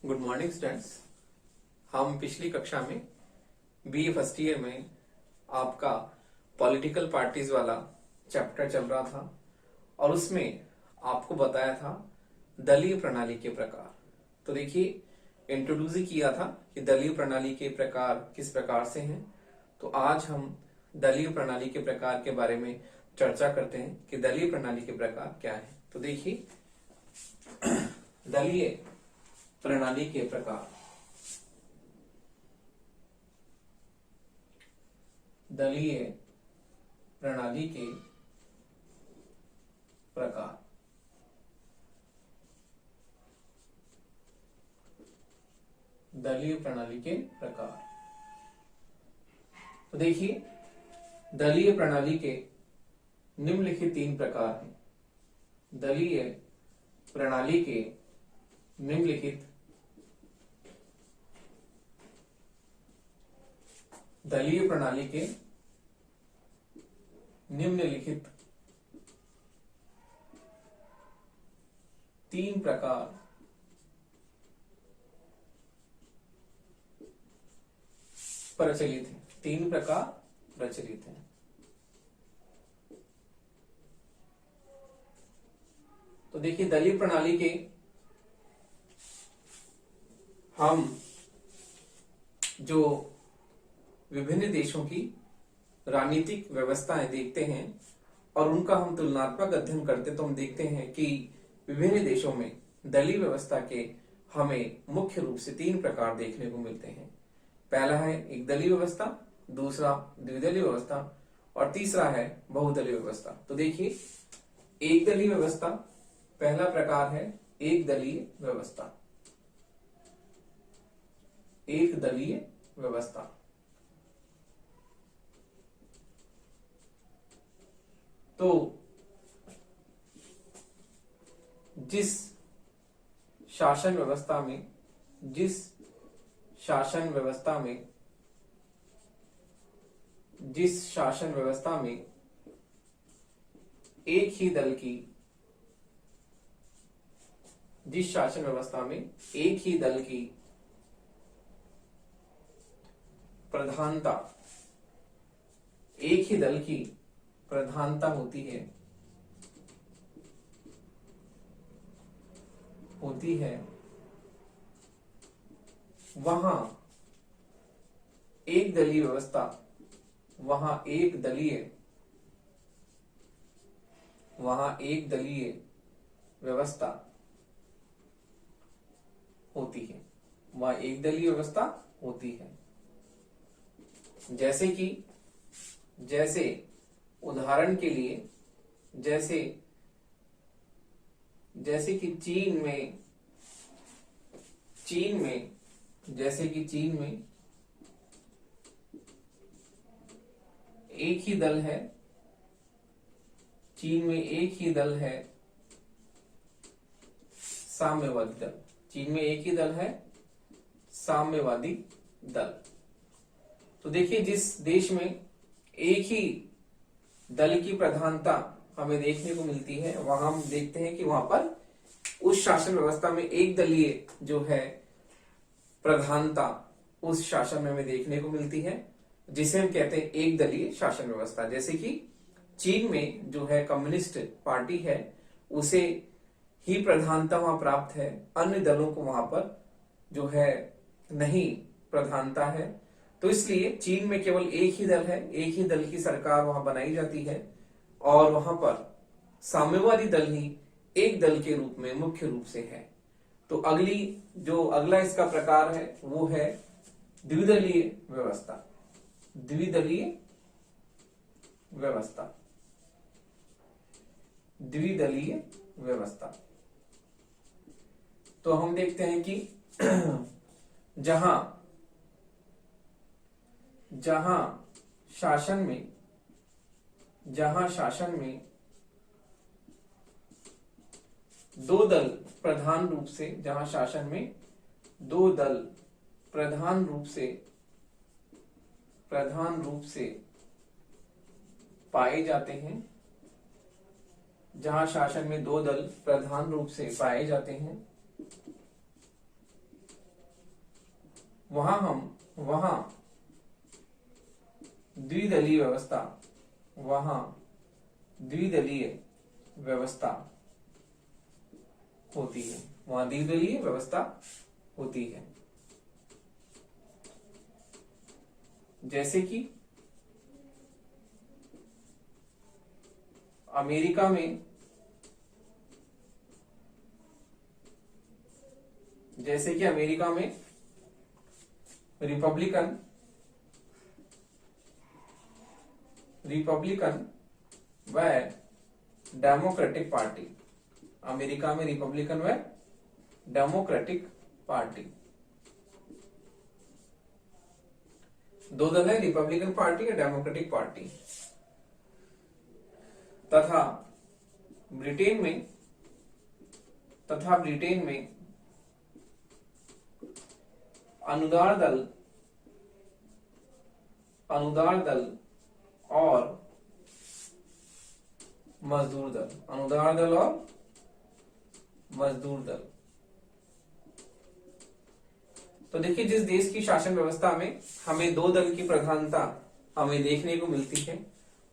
Good morning students. हम पिछली कक्षा में बीए फर्स्ट ईयर में आपका पॉलिटिकल पार्टीज वाला चैप्टर चल रहा था और उसमें आपको बताया था दलीय प्रणाली के प्रकार। तो देखिए, इंट्रोड्यूस ही किया था कि दलीय प्रणाली के प्रकार किस प्रकार से हैं। तो आज हम दलीय प्रणाली के प्रकार के बारे में चर्चा करते हैं कि दलीय प्रणाली के प्रकार क्या है। तो देखिए, दलीय प्रणाली के प्रकार। दलीय प्रणाली के प्रकार। दलीय प्रणाली के प्रकार। तो देखिए, दलीय प्रणाली के निम्नलिखित 3 प्रकार हैं। दलीय प्रणाली के निम्नलिखित दलीय प्रणाली के निम्नलिखित 3 प्रकार प्रचलित हैं। 3 प्रकार प्रचलित हैं। तो देखिए, दलीय प्रणाली के हम जो विभिन्न देशों की राजनीतिक व्यवस्थाएं देखते हैं और उनका हम तुलनात्मक अध्ययन करते, तो हम देखते हैं कि विभिन्न देशों में दलीय व्यवस्था के हमें मुख्य रूप से 3 प्रकार देखने को मिलते हैं। पहला है एक दलीय व्यवस्था, दूसरा द्विदलीय व्यवस्था और तीसरा है बहुदलीय व्यवस्था। तो देखिए, एक दलीय व्यवस्था पहला प्रकार है एक दलीय व्यवस्था। एक दलीय व्यवस्था। तो जिस शासन व्यवस्था में एक ही दल की प्रधानता होती है वहां एक दलीय व्यवस्था होती है। जैसे उदाहरण के लिए, जैसे कि चीन में एक ही दल है। चीन में एक ही दल है साम्यवादी दल। चीन में एक ही दल है साम्यवादी दल। तो देखिए, जिस देश में एक ही दल की प्रधानता हमें देखने को मिलती है, वहां हम देखते हैं कि वहां पर उस शासन व्यवस्था में एक दलीय जो है प्रधानता उस शासन में हमें देखने को मिलती है, जिसे हम कहते हैं एक दलीय शासन व्यवस्था। जैसे कि चीन में जो है कम्युनिस्ट पार्टी है, उसे ही प्रधानता वहां प्राप्त है, अन्य दलों को वहां पर जो है नहीं प्रधानता है। तो इसलिए चीन में केवल एक ही दल है, एक ही दल की सरकार वहां बनाई जाती है और वहां पर साम्यवादी दल ही एक दल के रूप में मुख्य रूप से है। तो अगला इसका प्रकार है वो है द्विदलीय व्यवस्था। द्विदलीय व्यवस्था। तो हम देखते हैं कि जहां शासन में 2 दल प्रधान रूप से पाए जाते हैं, जहां शासन में 2 दल प्रधान रूप से पाए जाते हैं, वहां द्विदलीय व्यवस्था, वहां द्विदलीय व्यवस्था होती है, वहां द्विदलीय व्यवस्था होती है। जैसे कि अमेरिका में, रिपब्लिकन व डेमोक्रेटिक पार्टी, अमेरिका में रिपब्लिकन व डेमोक्रेटिक पार्टी, दो दल है, रिपब्लिकन पार्टी या डेमोक्रेटिक पार्टी। तथा ब्रिटेन में अनुदार दल और मजदूर दल, अनुदार दल और मजदूर दल। तो देखिए, जिस देश की शासन व्यवस्था में हमें दो दल की प्रधानता हमें देखने को मिलती है,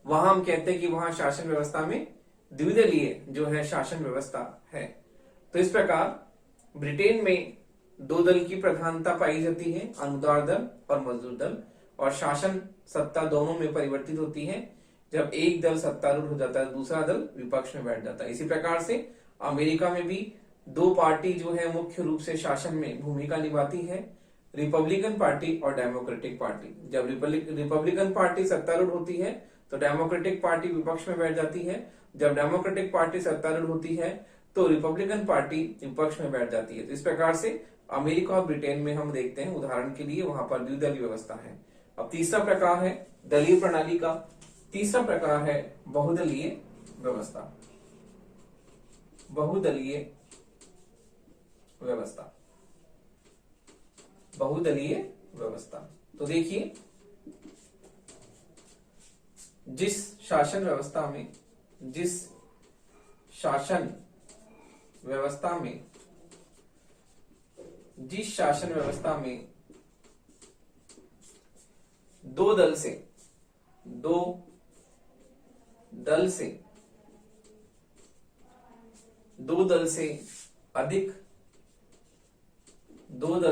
वहां हम कहते हैं कि वहां शासन व्यवस्था में द्विदलीय जो है शासन व्यवस्था है। तो इस प्रकार ब्रिटेन में दो दल की प्रधानता पाई जाती है, अनुदार दल और मजदूर दल, और शासन सत्ता दोनों में परिवर्तित होती है। जब एक दल सत्तारूढ़ हो जाता है, दूसरा दल विपक्ष में बैठ जाता है। इसी प्रकार से अमेरिका में भी दो पार्टी जो है मुख्य रूप से शासन में भूमिका निभाती है, रिपब्लिकन पार्टी और डेमोक्रेटिक पार्टी। जब रिपब्लिकन पार्टी सत्तारूढ़ होती है तो डेमोक्रेटिक पार्टी विपक्ष में बैठ जाती है। जब डेमोक्रेटिक पार्टी सत्तारूढ़ होती है तो रिपब्लिकन पार्टी विपक्ष में बैठ जाती है। तो इस प्रकार से अमेरिका और ब्रिटेन में हम देखते हैं, उदाहरण के लिए वहां पर द्विदलीय व्यवस्था है। अब तीसरा प्रकार है दलीय प्रणाली का, तीसरा प्रकार है बहुदलीय व्यवस्था, बहुदलीय व्यवस्था, बहुदलीय व्यवस्था। तो देखिए, जिस शासन व्यवस्था में दो दल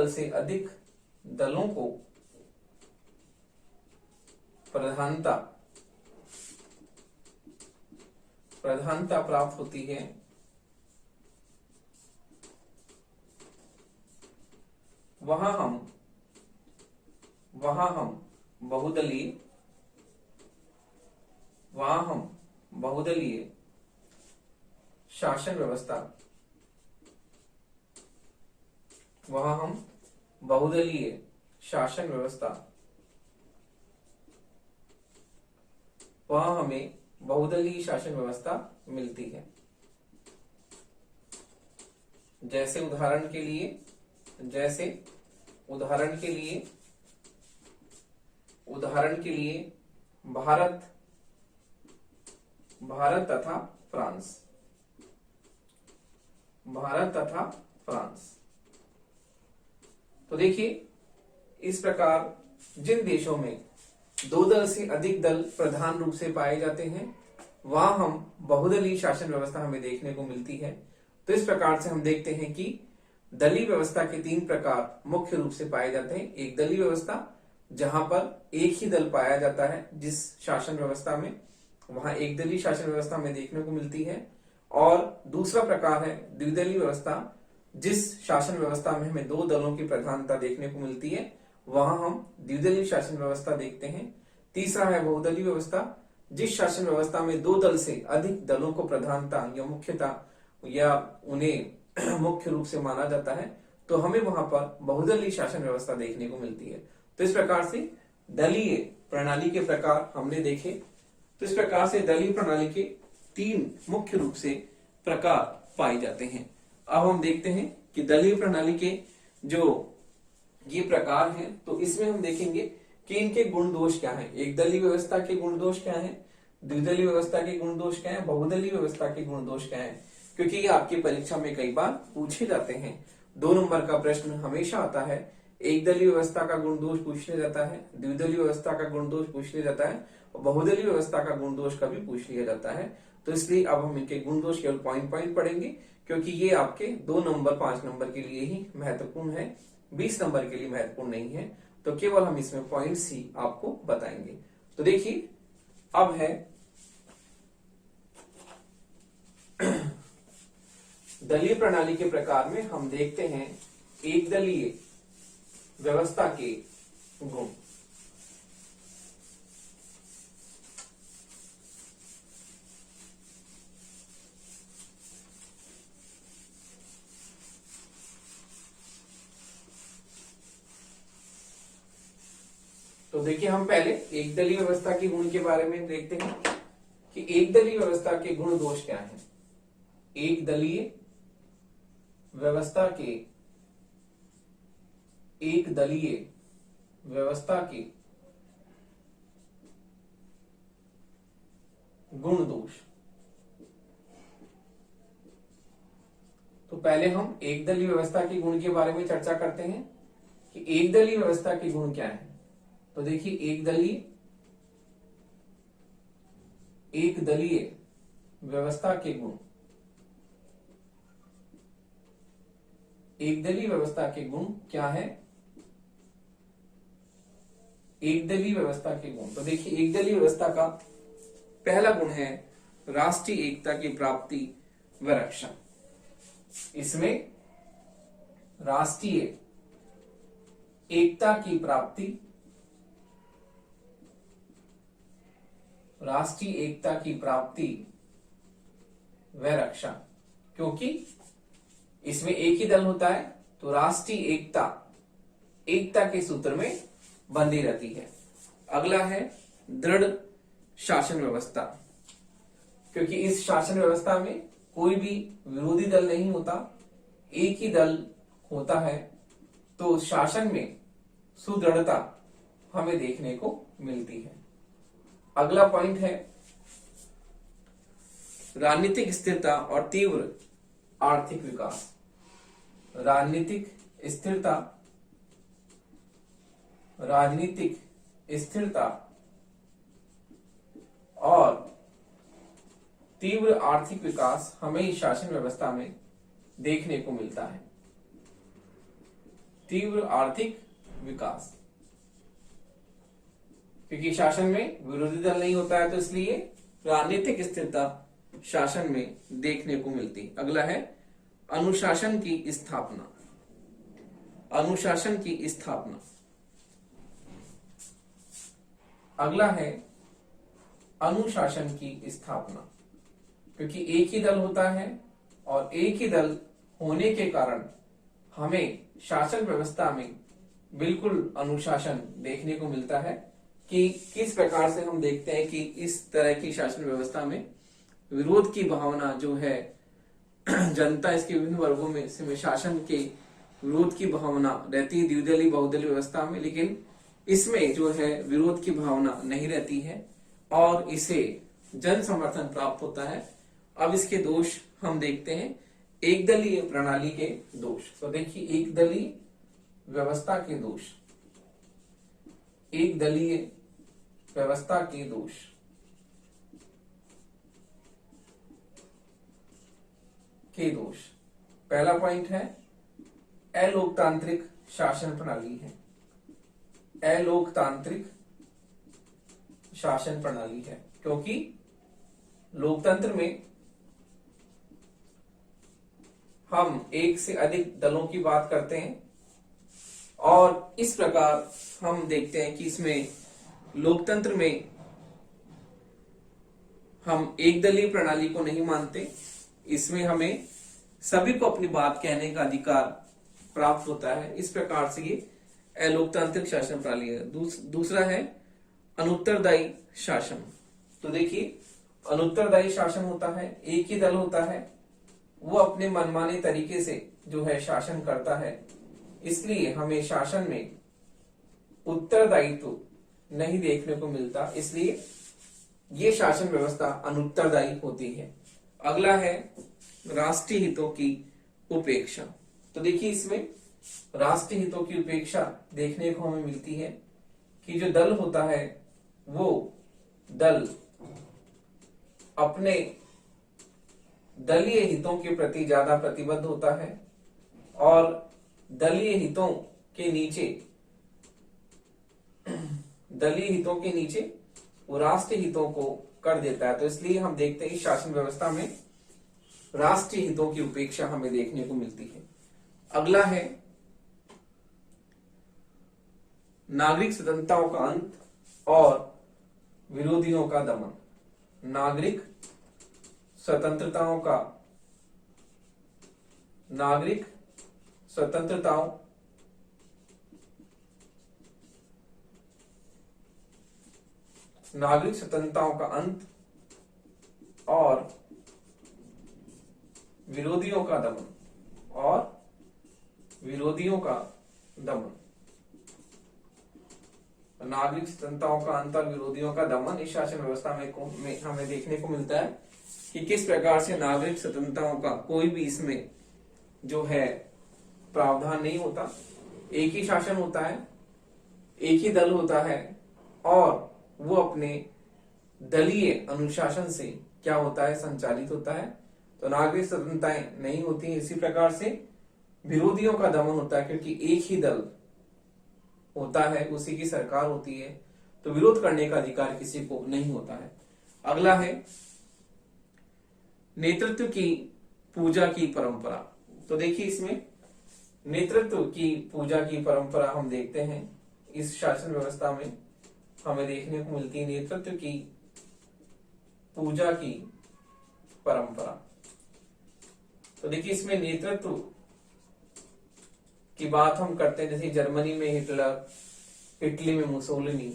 से अधिक दलों को प्रधानता प्राप्त होती है, वहां हम बहुदलीय शासन व्यवस्था, वहां हमें बहुदलीय शासन व्यवस्था मिलती है। जैसे उदाहरण के लिए भारत तथा फ्रांस। तो देखिए, इस प्रकार जिन देशों में दो दल से अधिक दल प्रधान रूप से पाए जाते हैं, वहां हम बहुदलीय शासन व्यवस्था हमें देखने को मिलती है। तो इस प्रकार से हम देखते हैं कि दलीय व्यवस्था के तीन प्रकार मुख्य रूप से पाए जाते हैं। एक दलीय व्यवस्था जहां पर एक ही दल पाया जाता है, जिस शासन व्यवस्था में वहां एक दलीय शासन व्यवस्था में देखने को मिलती है। और दूसरा प्रकार है द्विदलीय व्यवस्था, जिस शासन व्यवस्था में हमें दो दलों की प्रधानता देखने को मिलती है, वहां हम द्विदलीय शासन व्यवस्था देखते हैं। तीसरा है बहुदलीय व्यवस्था, जिस शासन व्यवस्था में दो दल से अधिक दलों को प्रधानता या मुख्यता या उन्हें मुख्य रूप से माना जाता है, तो हमें वहां पर बहुदलीय शासन व्यवस्था देखने को मिलती है। तो इस प्रकार से दलीय प्रणाली के प्रकार हमने देखे। तो इस प्रकार से दलीय प्रणाली के तीन मुख्य रूप से प्रकार पाए जाते हैं। अब हम देखते हैं कि दलीय प्रणाली के जो ये प्रकार हैं, तो इसमें हम देखेंगे कि इनके गुण दोष क्या हैं। एक दलीय व्यवस्था के गुण दोष क्या हैं, द्विदलीय व्यवस्था के गुण दोष क्या हैं, बहुदलीय व्यवस्था के गुण दोष क्या हैं, क्योंकि ये आपकी परीक्षा में कई बार पूछे जाते हैं। 2 नंबर का प्रश्न हमेशा आता है एक दलीय व्यवस्था का गुण दोष पूछ लिया जाता है, द्विदलीय व्यवस्था का गुण दोष पूछ लिया जाता है और बहुदलीय व्यवस्था का गुण दोष का भी पूछ लिया जाता है। तो इसलिए अब हम इनके गुण दोष केवल पॉइंट पॉइंट पढ़ेंगे, क्योंकि ये आपके 2 नंबर 5 नंबर के लिए ही महत्वपूर्ण है, 20 नंबर के लिए महत्वपूर्ण नहीं है। तो केवल हम इसमें पॉइंट्स ही आपको बताएंगे। तो देखिए अब है दलीय प्रणाली के प्रकार में हम देखते हैं एक दलीय व्यवस्था के गुण। तो देखिए हम पहले एक दलीय व्यवस्था के गुण के बारे में देखते हैं कि एक दलीय व्यवस्था के गुण दोष क्या हैं। एक दलीय व्यवस्था के गुण दोष। तो पहले हम एक दलीय व्यवस्था के गुण के बारे में चर्चा करते हैं कि एक दलीय व्यवस्था के गुण क्या है। तो देखिए एक दलीय व्यवस्था के गुण, एक दलीय व्यवस्था के गुण क्या है। एक दलीय व्यवस्था के गुण, तो देखिए एक दलीय व्यवस्था का पहला गुण है राष्ट्रीय एकता की प्राप्ति व रक्षा। इसमें राष्ट्रीय एकता की प्राप्ति, राष्ट्रीय एकता की प्राप्ति व रक्षा, क्योंकि इसमें एक ही दल होता है तो राष्ट्रीय एकता के सूत्र में बंधी रहती है। अगला है दृढ़ शासन व्यवस्था, क्योंकि इस शासन व्यवस्था में कोई भी विरोधी दल नहीं होता, एक ही दल होता है, तो शासन में सुदृढ़ता हमें देखने को मिलती है। अगला पॉइंट है राजनीतिक स्थिरता और तीव्र आर्थिक विकास। राजनीतिक स्थिरता और तीव्र आर्थिक विकास हमें इस शासन व्यवस्था में देखने को मिलता है। तीव्र आर्थिक विकास, क्योंकि शासन में विरोधी दल नहीं होता है तो इसलिए राजनीतिक स्थिरता शासन में देखने को मिलती। अगला है अनुशासन की स्थापना। अनुशासन की स्थापना। अगला है अनुशासन की स्थापना, क्योंकि एक ही दल होता है और एक ही दल होने के कारण हमें शासन व्यवस्था में बिल्कुल अनुशासन देखने को मिलता है कि किस प्रकार से हम देखते हैं कि इस तरह की शासन व्यवस्था में विरोध की भावना जो है, जनता इसके विभिन्न वर्गों में से शासन के विरोध की भावना रहती है द्विदलीय बहुदलीय व्यवस्था में, लेकिन इसमें जो है विरोध की भावना नहीं रहती है और इसे जन समर्थन प्राप्त होता है। अब इसके दोष हम देखते हैं एक दलीय प्रणाली के दोष। तो देखिए एक दलीय व्यवस्था के दोष, एक दलीय व्यवस्था के दोष। पहला पॉइंट है अलोकतांत्रिक शासन प्रणाली है। अलोकतांत्रिक शासन प्रणाली है, क्योंकि लोकतंत्र में हम एक से अधिक दलों की बात करते हैं और इस प्रकार हम देखते हैं कि इसमें लोकतंत्र में हम एक दलीय प्रणाली को नहीं मानते। इसमें हमें सभी को अपनी बात कहने का अधिकार प्राप्त होता है। इस प्रकार से ये अलोकतांत्रिक शासन प्रणाली है। दूसरा है अनुत्तरदायी शासन। तो देखिए अनुत्तरदायी शासन होता है, एक ही दल होता है, वो अपने मनमाने तरीके से जो है शासन करता है, इसलिए हमें शासन में उत्तरदायित्व नहीं देखने को मिलता, इसलिए ये शासन व्यवस्था अनुत्तरदायी होती है। अगला है राष्ट्रीय हितों की उपेक्षा। तो देखिए इसमें राष्ट्रीय हितों की उपेक्षा देखने को हमें मिलती है कि जो दल होता है वो दल अपने दलीय हितों के प्रति ज्यादा प्रतिबद्ध होता है और दलीय हितों के नीचे वो राष्ट्रीय हितों को कर देता है। तो इसलिए हम देखते हैं इस शासन व्यवस्था में राष्ट्रीय हितों की उपेक्षा हमें देखने को मिलती है। अगला है नागरिक स्वतंत्रताओं का अंत और विरोधियों का दमन। नागरिक स्वतंत्रताओं का अंत और विरोधियों का दमन नागरिक स्वतंत्रताओं का अंत और विरोधियों का दमन इस शासन व्यवस्था में हमें देखने को मिलता है कि किस प्रकार से नागरिक स्वतंत्रताओं का कोई भी इसमें जो है प्रावधान नहीं होता। एक ही शासन होता है, एक ही दल होता है और वो अपने दलीय अनुशासन से क्या होता है, संचालित होता है। तो नागरिक स्वतंत्रताएं नहीं होती। इसी प्रकार से विरोधियों का दमन होता है क्योंकि एक ही दल होता है, उसी की सरकार होती है, तो विरोध करने का अधिकार किसी को नहीं होता है। अगला है नेतृत्व की पूजा की परंपरा। तो देखिए इसमें नेतृत्व की पूजा की परंपरा हम देखते हैं इस शासन व्यवस्था में हमें देखने को मिलती है। नेतृत्व की पूजा की परंपरा। तो देखिए इसमें नेतृत्व की बात हम करते हैं, जैसे जर्मनी में हिटलर, इटली में मुसोलिनी,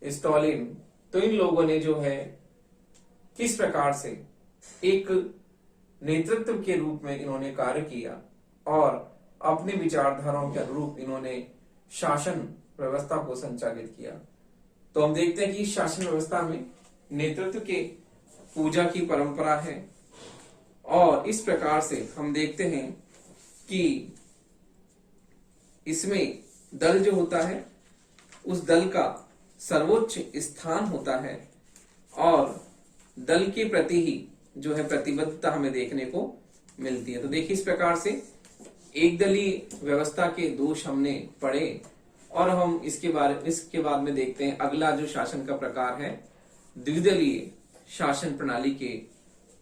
स्टालिन। तो इन लोगों ने जो है किस प्रकार से एक नेतृत्व के रूप में इन्होंने कार्य किया और अपनी विचारधाराओं के अनुरूप इन्होंने शासन व्यवस्था को संचालित किया। तो हम देखते हैं कि इस शासन व्यवस्था में नेतृत्व के पूजा की परंपरा है और इस प्रकार से हम देखते हैं कि इसमें दल जो होता है उस दल का सर्वोच्च स्थान होता है और दल के प्रति ही जो है प्रतिबद्धता हमें देखने को मिलती है। तो देखिए इस प्रकार से एक दलीय व्यवस्था के दोष हमने पढ़े और हम इसके बाद में देखते हैं अगला जो शासन का प्रकार है द्विदलीय शासन प्रणाली के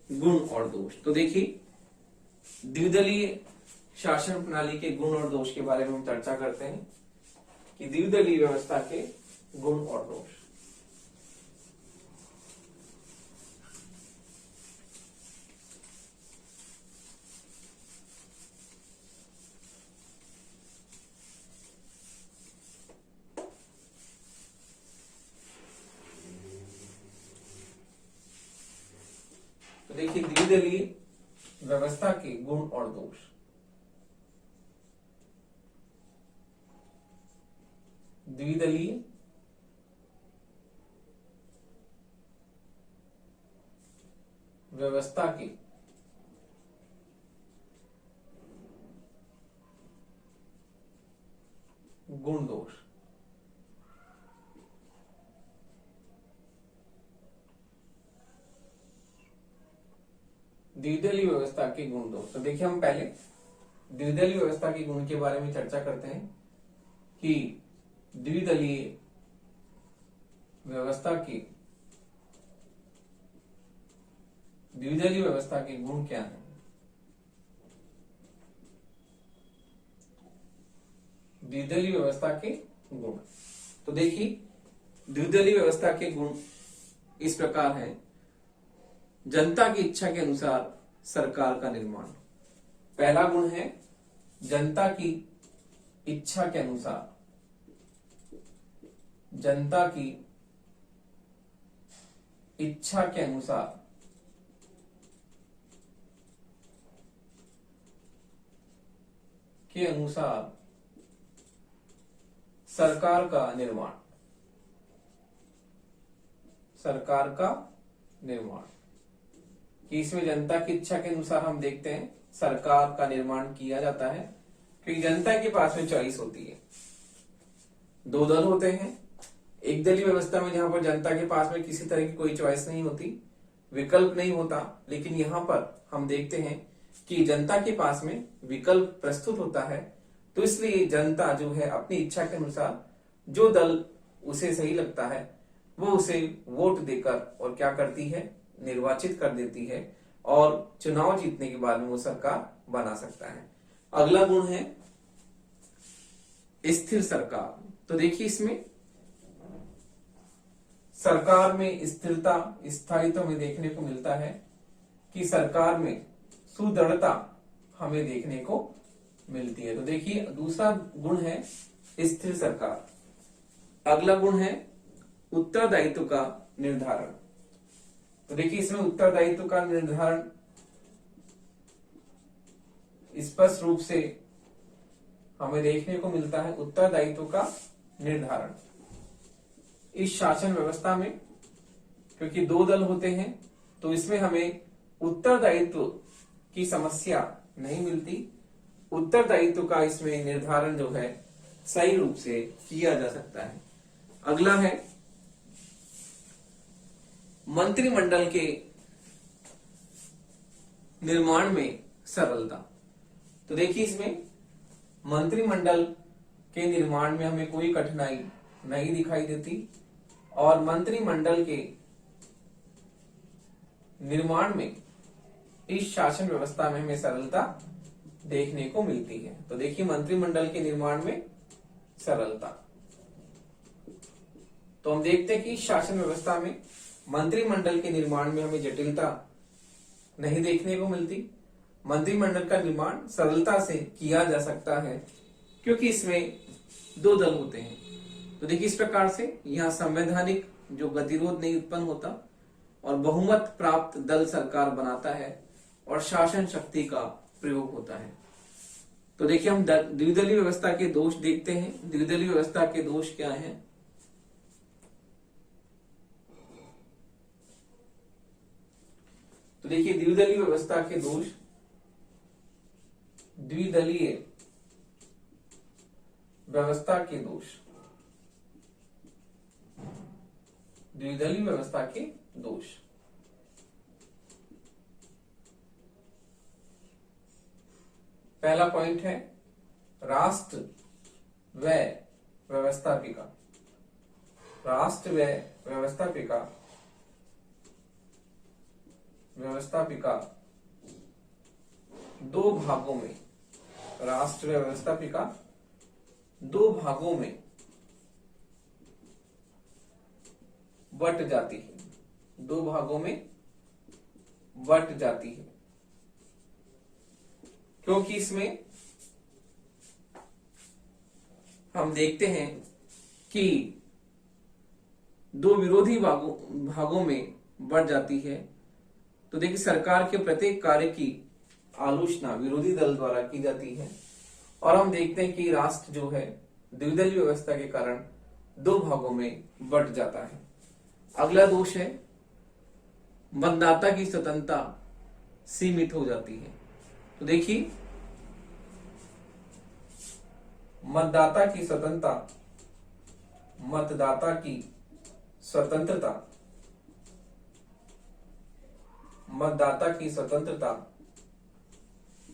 गुण और दोष। तो देखिए द्विदलीय शासन प्रणाली के गुण और दोष के बारे में हम चर्चा करते हैं कि द्विदलीय व्यवस्था के गुण और दोष। तो देखिए द्विदलीय व्यवस्था के गुण और दोष। द्विदलीय व्यवस्था के गुण दोष। द्विदलीय व्यवस्था के गुण दोष। तो देखिए हम पहले द्विदलीय व्यवस्था के गुण के बारे में चर्चा करते हैं कि द्विदलीय व्यवस्था के गुण क्या हैं। द्विदलीय व्यवस्था के गुण। तो देखिए द्विदलीय व्यवस्था के गुण इस प्रकार हैं। जनता की इच्छा के अनुसार सरकार का निर्माण। पहला गुण है जनता की इच्छा के अनुसार, जनता की इच्छा के अनुसार सरकार का निर्माण। सरकार का निर्माण कि इसमें जनता की इच्छा के अनुसार हम देखते हैं सरकार का निर्माण किया जाता है क्योंकि जनता के पास में चॉइस होती है। दो दल होते हैं, एक दलीय व्यवस्था में जहां पर जनता के पास में किसी तरह की कोई चॉइस नहीं होती, विकल्प नहीं होता, लेकिन यहाँ पर हम देखते हैं कि जनता के पास में विकल्प प्रस्तुत होता है। तो इसलिए जनता जो है अपनी इच्छा के अनुसार जो दल उसे सही लगता है वो उसे वोट देकर और क्या करती है, निर्वाचित कर देती है और चुनाव जीतने के बाद में वो सरकार बना सकता है। अगला गुण है स्थिर सरकार। तो देखिए इसमें सरकार में स्थिरता, स्थायित्व में देखने को मिलता है कि सरकार में सुदृढ़ता हमें देखने को मिलती है। तो देखिए दूसरा गुण है स्थिर सरकार। अगला गुण है उत्तरदायित्व का निर्धारण। तो देखिए इसमें उत्तरदायित्व का निर्धारण स्पष्ट रूप से हमें देखने को मिलता है। उत्तरदायित्व का निर्धारण इस शासन व्यवस्था में, क्योंकि दो दल होते हैं तो इसमें हमें उत्तरदायित्व की समस्या नहीं मिलती। उत्तरदायित्व का इसमें निर्धारण जो है सही रूप से किया जा सकता है। अगला है मंत्रिमंडल के निर्माण में सरलता। तो देखिए इसमें मंत्रिमंडल के निर्माण में हमें कोई कठिनाई नहीं दिखाई देती और मंत्रिमंडल के निर्माण में इस शासन व्यवस्था में हमें सरलता देखने को मिलती है। तो देखिए मंत्रिमंडल के निर्माण में सरलता, तो हम देखते हैं कि शासन व्यवस्था में मंत्रिमंडल के निर्माण में हमें जटिलता नहीं देखने को मिलती। मंत्रिमंडल का निर्माण सरलता से किया जा सकता है क्योंकि इसमें दो दल होते हैं। तो देखिए इस प्रकार से यहाँ संवैधानिक जो गतिरोध नहीं उत्पन्न होता और बहुमत प्राप्त दल सरकार बनाता है और शासन शक्ति का प्रयोग होता है। तो देखिए हम द्विदलीय व्यवस्था के दोष देखते हैं। द्विदलीय व्यवस्था के दोष क्या हैं? तो देखिए द्विदलीय व्यवस्था के दोष, द्विदलीय व्यवस्था के दोष, द्विदलीय व्यवस्था के दोष। पहला पॉइंट है राष्ट्र व व्यवस्थापिका। राष्ट्र व व्यवस्थापिका दो भागों में, राष्ट्र व व्यवस्थापिका दो भागों में बट जाती है। दो भागों में बट जाती है क्योंकि इसमें हम देखते हैं कि दो विरोधी भागों में बढ़ जाती है। तो देखिए सरकार के प्रत्येक कार्य की आलोचना विरोधी दल द्वारा की जाती है और हम देखते हैं कि राष्ट्र जो है द्विदलीय व्यवस्था के कारण दो भागों में बंट जाता है। अगला दोष है मतदाता की स्वतंत्रता सीमित हो जाती है। तो देखिए मतदाता की स्वतंत्रता, मतदाता की स्वतंत्रता, मतदाता की स्वतंत्रता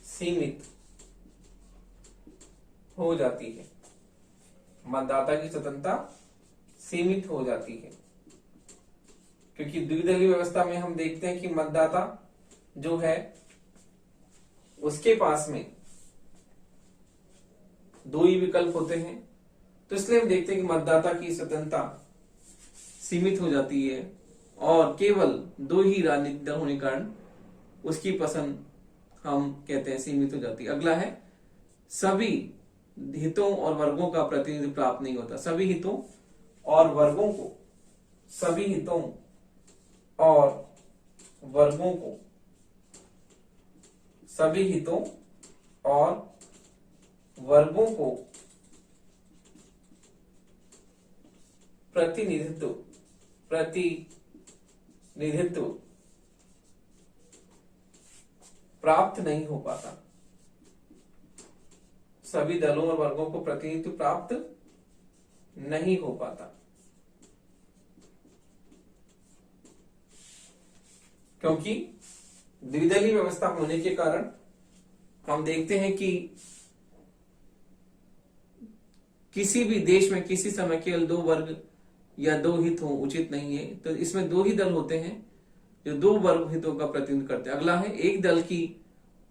सीमित हो जाती है। मतदाता की स्वतंत्रता सीमित हो जाती है क्योंकि द्विदलीय व्यवस्था में हम देखते हैं कि मतदाता जो है उसके पास में दो ही विकल्प होते हैं। तो इसलिए हम देखते हैं कि मतदाता की स्वतंत्रता सीमित हो जाती है और केवल दो ही राजनीतिक दल होने के कारण उसकी पसंद हम कहते हैं सीमित हो जाती है। अगला है सभी हितों और वर्गों का प्रतिनिधित्व प्राप्त नहीं होता। सभी हितों और वर्गों को, सभी हितों और वर्गों को, सभी हितों और वर्गों को प्रतिनिधित्व प्राप्त नहीं हो पाता। सभी दलों और वर्गों को प्रतिनिधित्व प्राप्त नहीं हो पाता, क्योंकि द्विदलीय व्यवस्था होने के कारण हम देखते हैं कि किसी भी देश में किसी समय केवल दो वर्ग या दो हित हो उचित नहीं है। तो इसमें दो ही दल होते हैं जो दो वर्ग हितों का प्रतिनिधित्व करते हैं। अगला है एक दल की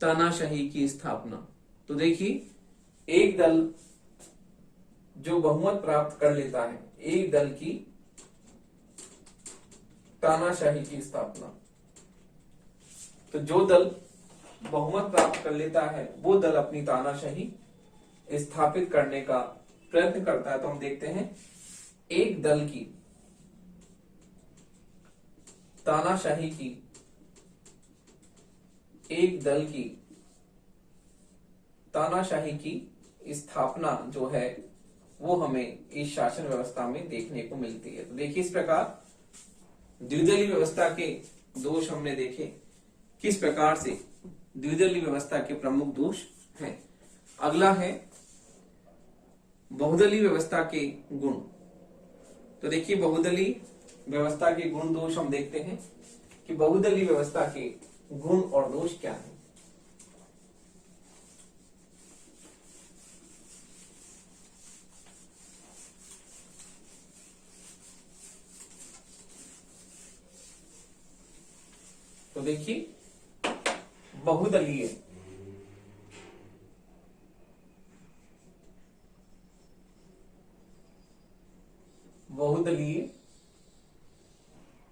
तानाशाही की स्थापना। तो देखिए, एक दल जो बहुमत प्राप्त कर लेता है, एक दल की तानाशाही की स्थापना। तो जो दल बहुमत प्राप्त कर लेता है वो दल अपनी तानाशाही स्थापित करने का प्रयत्न करता है। तो हम देखते हैं एक दल की तानाशाही की, एक दल की तानाशाही की स्थापना जो है वो हमें इस शासन व्यवस्था में देखने को मिलती है। तो देखिए, इस प्रकार द्विदलीय व्यवस्था के दोष हमने देखे, किस प्रकार से द्विदलीय व्यवस्था के प्रमुख दोष हैं। अगला है बहुदलीय व्यवस्था के गुण। तो देखिए, बहुदलीय व्यवस्था के गुण दोष हम देखते हैं कि बहुदलीय व्यवस्था के गुण और दोष क्या हैं। तो देखिए, बहुदलीय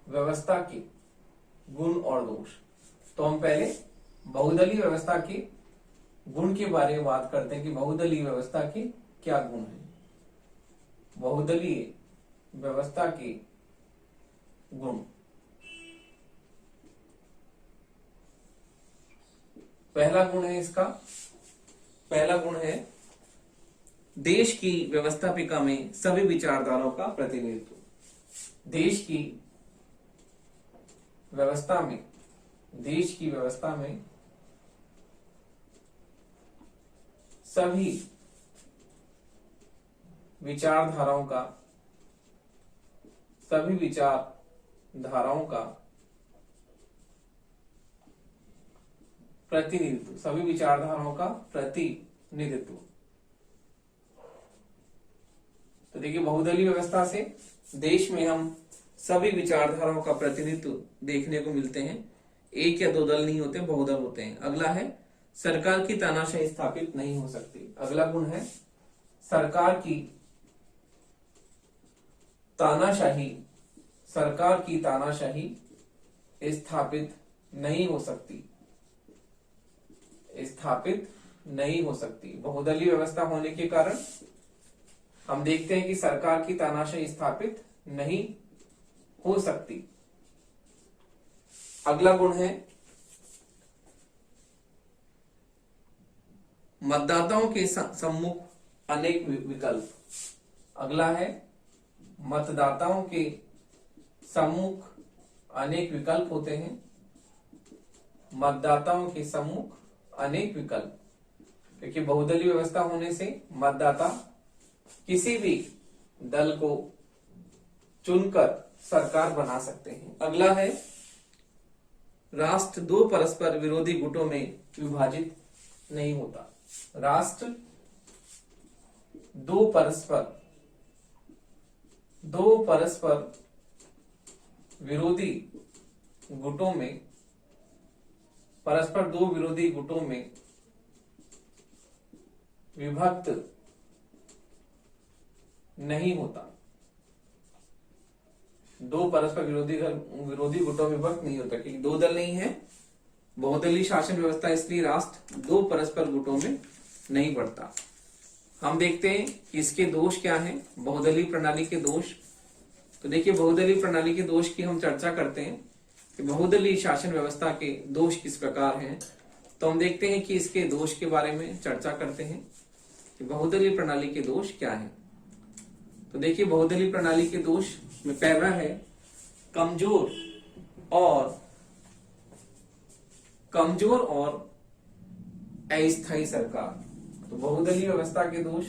व्यवस्था के गुण और दोष। तो हम पहले बहुदलीय व्यवस्था के गुण के बारे में बात करते हैं कि बहुदलीय व्यवस्था के क्या गुण हैं। बहुदलीय व्यवस्था के गुण, पहला गुण है इसका, पहला गुण है देश की व्यवस्थापिका में सभी विचारधाराओं का प्रतिनिधित्व। देश की व्यवस्था में, देश की व्यवस्था में सभी विचारधाराओं का, सभी विचारधाराओं का प्रतिनिधित्व, सभी विचारधाराओं का प्रतिनिधित्व। तो देखिए, बहुदलीय व्यवस्था से देश में हम सभी विचारधाराओं का प्रतिनिधित्व देखने को मिलते हैं। एक या दो दल नहीं होते, बहुदल होते हैं। अगला है सरकार की तानाशाही स्थापित नहीं हो सकती। अगला गुण है सरकार की तानाशाही, सरकार की तानाशाही स्थापित नहीं हो सकती, स्थापित नहीं हो सकती। बहुदलीय व्यवस्था होने के कारण हम देखते हैं कि सरकार की तानाशाही स्थापित नहीं हो सकती। अगला गुण है मतदाताओं के सम्मुख अनेक विकल्प। अगला है मतदाताओं के सम्मुख अनेक विकल्प होते हैं। मतदाताओं के सम्मुख अनेक विकल्प, क्योंकि बहुदलीय व्यवस्था होने से मतदाता किसी भी दल को चुनकर सरकार बना सकते हैं। अगला है राष्ट्र दो परस्पर विरोधी गुटों में विभाजित नहीं होता। राष्ट्र दो परस्पर विरोधी गुटों में, परस्पर दो विरोधी गुटों में विभक्त नहीं होता। दो परस्पर विरोधी गुटों में विभक्त नहीं होता, क्योंकि दो दल नहीं है। बहुदलीय शासन व्यवस्था, इसलिए राष्ट्र दो परस्पर गुटों में नहीं बढ़ता। हम देखते हैं कि इसके दोष क्या हैं, बहुदलीय प्रणाली के दोष। तो देखिए, बहुदलीय प्रणाली के दोष की हम चर्चा करते हैं कि बहुदलीय शासन व्यवस्था के दोष किस प्रकार हैं। तो हम देखते हैं कि इसके दोष के बारे में चर्चा करते हैं कि बहुदलीय प्रणाली के दोष क्या हैं। तो देखिए, बहुदलीय प्रणाली के दोष में पहला है कमजोर और अस्थायी सरकार। तो बहुदलीय व्यवस्था के दोष,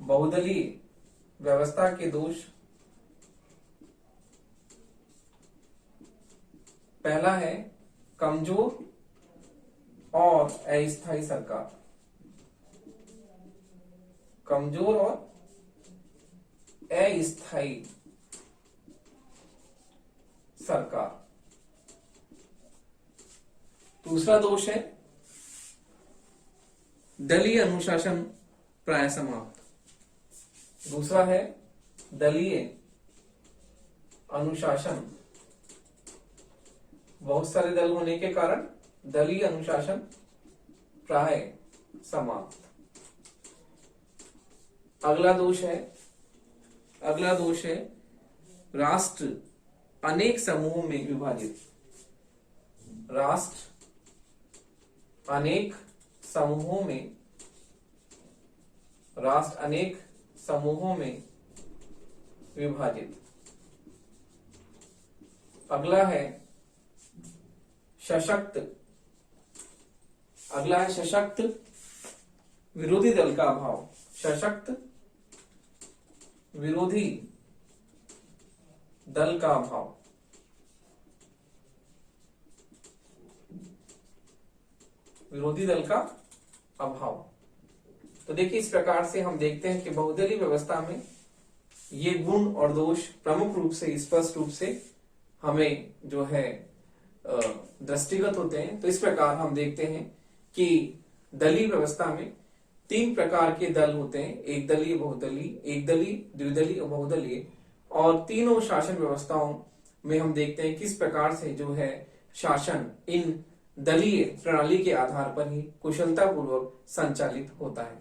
बहुदलीय व्यवस्था के दोष, पहला है कमजोर और अस्थायी सरकार, कमजोर और अस्थायी सरकार। दूसरा दोष है दलीय अनुशासन प्राय समाप्त। दूसरा है दलीय अनुशासन, बहुत सारे दल होने के कारण दलीय अनुशासन प्राय समाप्त। अगला दोष है राष्ट्र अनेक समूहों में विभाजित, राष्ट्र अनेक समूहों में, राष्ट्र अनेक समूहों में विभाजित। अगला है सशक्त, अगला है सशक्त विरोधी दल का अभाव, सशक्त विरोधी दल का अभाव। विरोधी दल का अभाव। तो देखिए इस प्रकार से हम देखते हैं कि बहुदलीय व्यवस्था में ये गुण और दोष प्रमुख रूप से, स्पष्ट रूप से हमें जो है दृष्टिगत होते हैं। तो इस प्रकार हम देखते हैं कि दलीय व्यवस्था में 3 प्रकार के दल होते हैं, एक दलीय, बहुदलीय, एक दलीय, द्विदलीय और बहुदलीय। और तीनों शासन व्यवस्थाओं में हम देखते हैं किस प्रकार से जो है शासन इन दलीय प्रणाली के आधार पर ही कुशलता पूर्वक संचालित होता है।